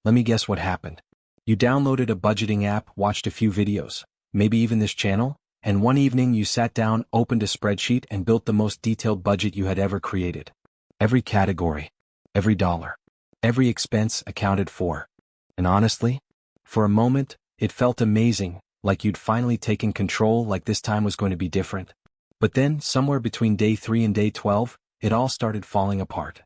Let me guess what happened. You downloaded a budgeting app, watched a few videos, maybe even this channel, and one evening you sat down, opened a spreadsheet, and built the most detailed budget you had ever created. Every category, every dollar, every expense accounted for. And honestly, for a moment, it felt amazing, like you'd finally taken control, like this time was going to be different. But then, somewhere between day 3 and day 12, it all started falling apart.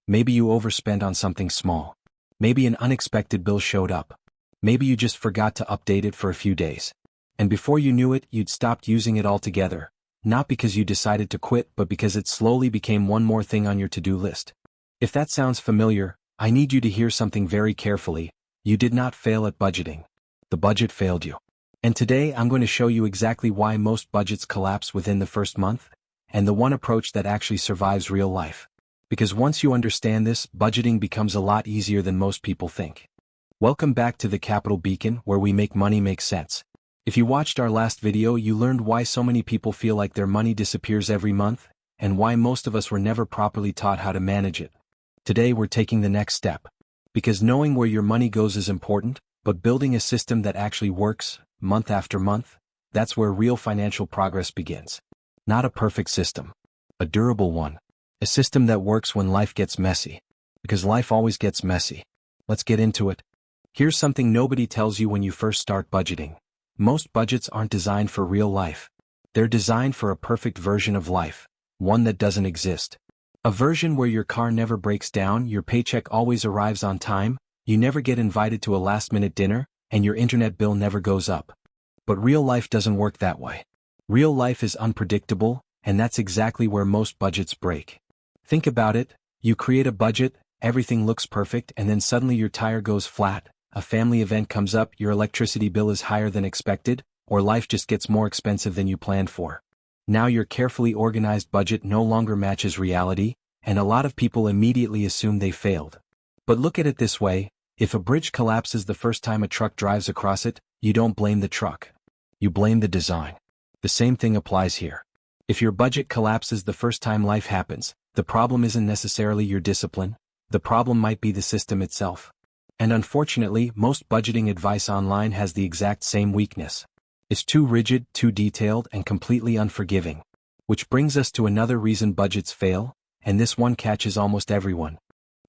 Maybe you overspent on something small. Maybe an unexpected bill showed up. Maybe you just forgot to update it for a few days. And before you knew it, you'd stopped using it altogether, not because you decided to quit, but because it slowly became one more thing on your to-do list. If that sounds familiar, I need you to hear something very carefully. You did not fail at budgeting. The budget failed you. And today I'm going to show you exactly why most budgets collapse within the first month, and the one approach that actually survives real life. Because once you understand this, budgeting becomes a lot easier than most people think. Welcome back to the Capital Beacon, where we make money make sense. If you watched our last video, you learned why so many people feel like their money disappears every month, and why most of us were never properly taught how to manage it. Today we're taking the next step. Because knowing where your money goes is important, but building a system that actually works, month after month, that's where real financial progress begins. Not a perfect system. A durable one. A system that works when life gets messy. Because life always gets messy. Let's get into it. Here's something nobody tells you when you first start budgeting. Most budgets aren't designed for real life. They're designed for a perfect version of life, one that doesn't exist. A version where your car never breaks down, your paycheck always arrives on time, you never get invited to a last-minute dinner, and your internet bill never goes up. But real life doesn't work that way. Real life is unpredictable, and that's exactly where most budgets break. Think about it, you create a budget, everything looks perfect, and then suddenly your tire goes flat. A family event comes up, your electricity bill is higher than expected, or life just gets more expensive than you planned for. Now your carefully organized budget no longer matches reality, and a lot of people immediately assume they failed. But look at it this way, if a bridge collapses the first time a truck drives across it, you don't blame the truck. You blame the design. The same thing applies here. If your budget collapses the first time life happens, the problem isn't necessarily your discipline, the problem might be the system itself. And unfortunately, most budgeting advice online has the exact same weakness. It's too rigid, too detailed, and completely unforgiving. Which brings us to another reason budgets fail, and this one catches almost everyone.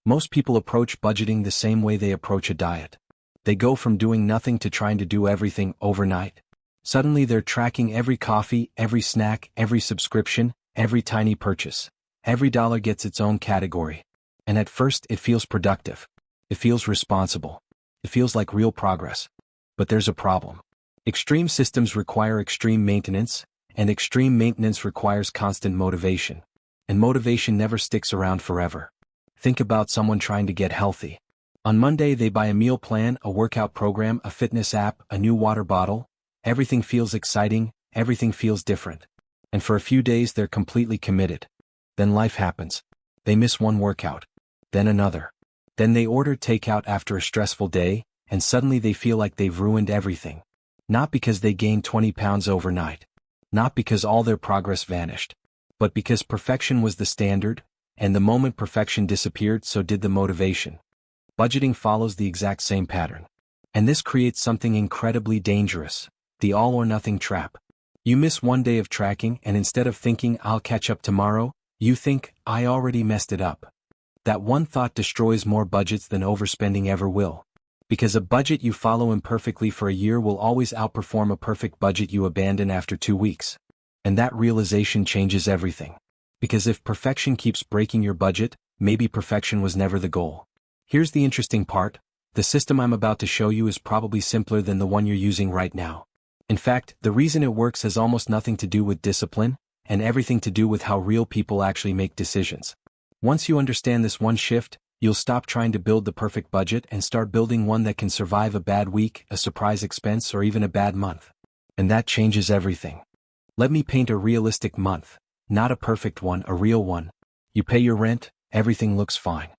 Most people approach budgeting the same way they approach a diet. They go from doing nothing to trying to do everything overnight. Suddenly they're tracking every coffee, every snack, every subscription, every tiny purchase. Every dollar gets its own category. And at first it feels productive. It feels responsible. It feels like real progress. But there's a problem. Extreme systems require extreme maintenance, and extreme maintenance requires constant motivation. And motivation never sticks around forever. Think about someone trying to get healthy. On Monday they buy a meal plan, a workout program, a fitness app, a new water bottle. Everything feels exciting, everything feels different. And for a few days they're completely committed. Then life happens. They miss one workout. Then another. Then they order takeout after a stressful day, and suddenly they feel like they've ruined everything. Not because they gained 20 pounds overnight. Not because all their progress vanished. But because perfection was the standard, and the moment perfection disappeared, so did the motivation. Budgeting follows the exact same pattern. And this creates something incredibly dangerous. The all-or-nothing trap. You miss one day of tracking, and instead of thinking, I'll catch up tomorrow, you think, I already messed it up. That one thought destroys more budgets than overspending ever will. Because a budget you follow imperfectly for a year will always outperform a perfect budget you abandon after 2 weeks. And that realization changes everything. Because if perfection keeps breaking your budget, maybe perfection was never the goal. Here's the interesting part, the system I'm about to show you is probably simpler than the one you're using right now. In fact, the reason it works has almost nothing to do with discipline, and everything to do with how real people actually make decisions. Once you understand this one shift, you'll stop trying to build the perfect budget and start building one that can survive a bad week, a surprise expense, or even a bad month. And that changes everything. Let me paint a realistic month. Not a perfect one, a real one. You pay your rent, everything looks fine.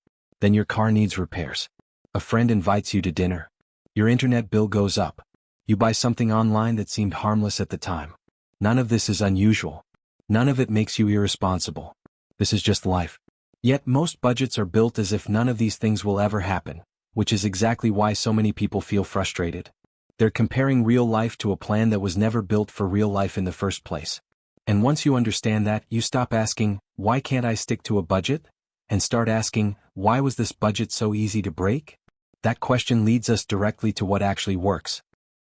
Then your car needs repairs. A friend invites you to dinner. Your internet bill goes up. You buy something online that seemed harmless at the time. None of this is unusual. None of it makes you irresponsible. This is just life. Yet most budgets are built as if none of these things will ever happen, which is exactly why so many people feel frustrated. They're comparing real life to a plan that was never built for real life in the first place. And once you understand that, you stop asking, why can't I stick to a budget? And start asking, why was this budget so easy to break? That question leads us directly to what actually works.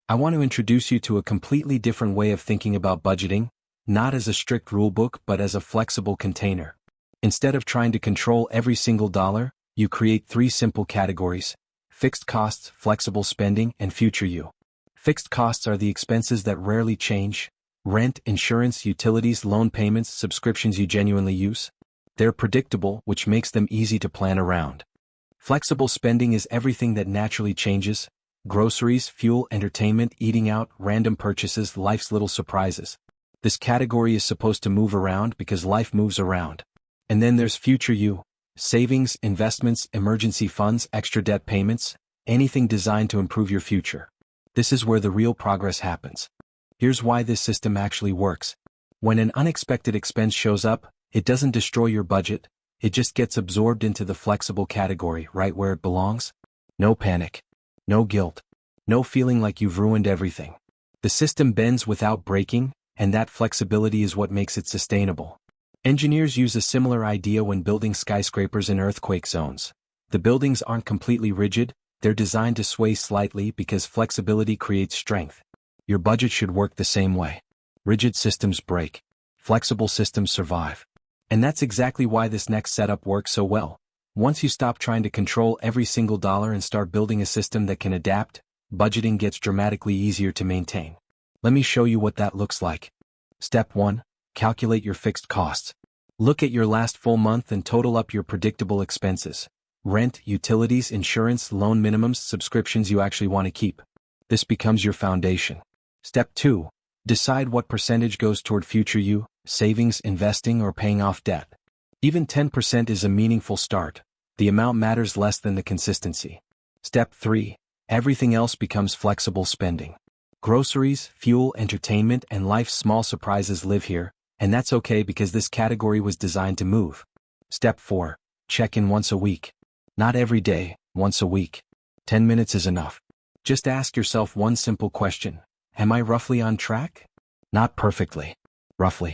I want to introduce you to a completely different way of thinking about budgeting, not as a strict rulebook but as a flexible container. Instead of trying to control every single dollar, you create 3 simple categories: fixed costs, flexible spending, and future you. Fixed costs are the expenses that rarely change: rent, insurance, utilities, loan payments, subscriptions you genuinely use. They're predictable, which makes them easy to plan around. Flexible spending is everything that naturally changes: groceries, fuel, entertainment, eating out, random purchases, life's little surprises. This category is supposed to move around because life moves around. And then there's future you: savings, investments, emergency funds, extra debt payments, anything designed to improve your future. This is where the real progress happens. Here's why this system actually works. When an unexpected expense shows up, it doesn't destroy your budget, it just gets absorbed into the flexible category, right where it belongs. No panic. No guilt. No feeling like you've ruined everything. The system bends without breaking, and that flexibility is what makes it sustainable. Engineers use a similar idea when building skyscrapers in earthquake zones. The buildings aren't completely rigid, they're designed to sway slightly because flexibility creates strength. Your budget should work the same way. Rigid systems break. Flexible systems survive. And that's exactly why this next setup works so well. Once you stop trying to control every single dollar and start building a system that can adapt, budgeting gets dramatically easier to maintain. Let me show you what that looks like. Step 1. Calculate your fixed costs. Look at your last full month and total up your predictable expenses: rent, utilities, insurance, loan minimums, subscriptions you actually want to keep. This becomes your foundation. Step 2. Decide what percentage goes toward future you: savings, investing, or paying off debt. Even 10% is a meaningful start. The amount matters less than the consistency. Step 3. Everything else becomes flexible spending. Groceries, fuel, entertainment, and life's small surprises live here, and that's okay because this category was designed to move. Step 4. Check in once a week. Not every day, once a week. 10 minutes is enough. Just ask yourself one simple question: am I roughly on track? Not perfectly. Roughly.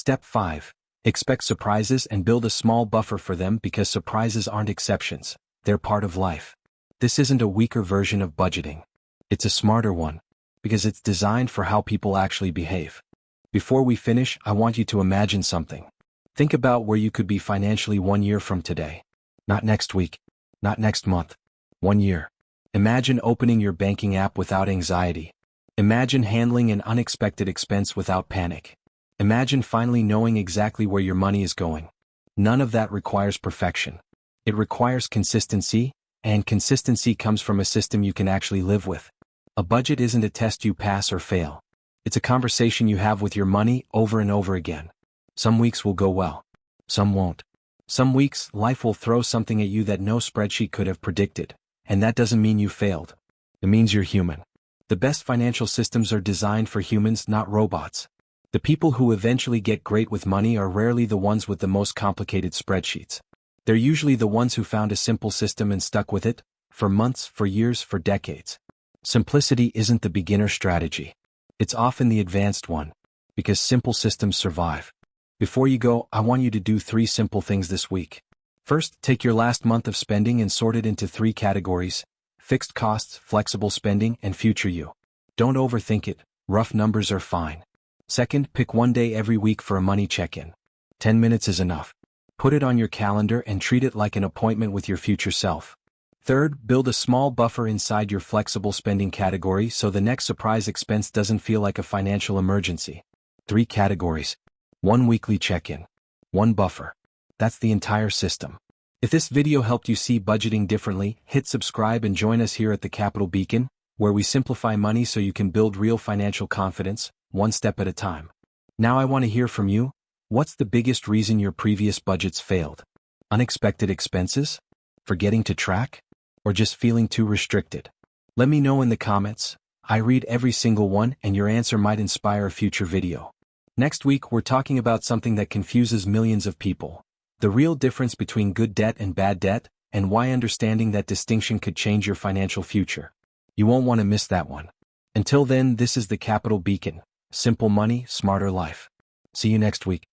Step 5. Expect surprises and build a small buffer for them because surprises aren't exceptions, they're part of life. This isn't a weaker version of budgeting. It's a smarter one, because it's designed for how people actually behave. Before we finish, I want you to imagine something. Think about where you could be financially 1 year from today. Not next week. Not next month. 1 year. Imagine opening your banking app without anxiety. Imagine handling an unexpected expense without panic. Imagine finally knowing exactly where your money is going. None of that requires perfection. It requires consistency, and consistency comes from a system you can actually live with. A budget isn't a test you pass or fail. It's a conversation you have with your money over and over again. Some weeks will go well. Some won't. Some weeks, life will throw something at you that no spreadsheet could have predicted, and that doesn't mean you failed. It means you're human. The best financial systems are designed for humans, not robots. The people who eventually get great with money are rarely the ones with the most complicated spreadsheets. They're usually the ones who found a simple system and stuck with it, for months, for years, for decades. Simplicity isn't the beginner strategy. It's often the advanced one, because simple systems survive. Before you go, I want you to do 3 simple things this week. First, take your last month of spending and sort it into 3 categories: fixed costs, flexible spending, and future you. Don't overthink it, rough numbers are fine. Second, pick 1 day every week for a money check-in. 10 minutes is enough. Put it on your calendar and treat it like an appointment with your future self. Third, build a small buffer inside your flexible spending category so the next surprise expense doesn't feel like a financial emergency. 3 categories. 1 weekly check-in. 1 buffer. That's the entire system. If this video helped you see budgeting differently, hit subscribe and join us here at the Capital Beacon, where we simplify money so you can build real financial confidence, 1 step at a time. Now I want to hear from you. What's the biggest reason your previous budgets failed? Unexpected expenses? Forgetting to track? Or just feeling too restricted? Let me know in the comments. I read every single one and your answer might inspire a future video. Next week we're talking about something that confuses millions of people: the real difference between good debt and bad debt, and why understanding that distinction could change your financial future. You won't want to miss that one. Until then, this is the Capital Beacon. Simple money, smarter life. See you next week.